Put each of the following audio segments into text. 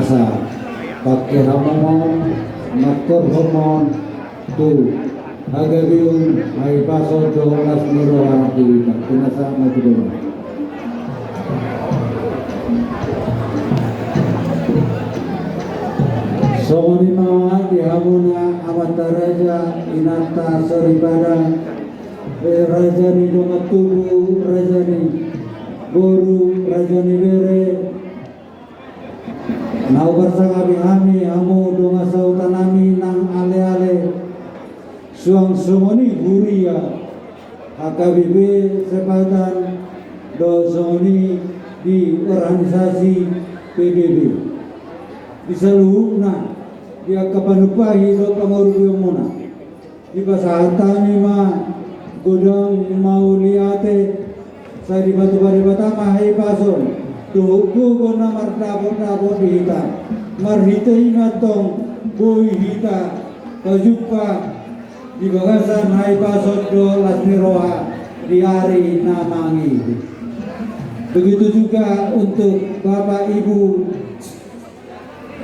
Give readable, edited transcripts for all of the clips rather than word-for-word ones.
asa pakai hamon matur homon tu agabiun ay paso jolas nirohan di pinasa maduro Somonima di hamuna amata raja inata soribada raja ni dongat tubuh raja ni guru raja ni bere nau bersama kami amu donga sautanami nang ale-ale suang sumoni huria HKBP sepatan do sumoni di organisasi PBB di seluruhnya dia kapanupahi do pangurus muna di pasahatan ma godang mau liate saya di batu-batu batama hai pason Tuku guna martabo hita marhita inatong boy hita kajumpa di bagasan hai pasod do lasniroha di hari namangi. Begitu juga untuk Bapak Ibu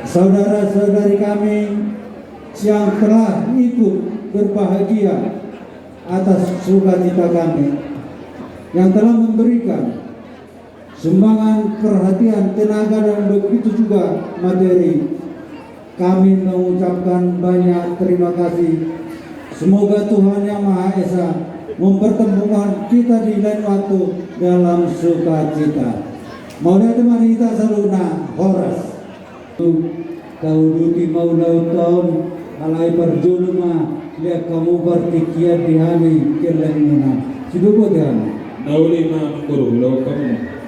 saudara-saudari kami yang telah ikut berbahagia atas sukacita kami yang telah memberikan sumbangan perhatian, tenaga dan begitu juga materi. Kami mengucapkan banyak terima kasih. Semoga Tuhan Yang Maha Esa mempertemukan kita di lain waktu dalam sukacita. Maulah teman kita saluna horas. Kau duti mau tahun alai perjulma lihat kamu bertikiat di hari kirlengena. Siapa dia? Nauli ma guru lo kamu.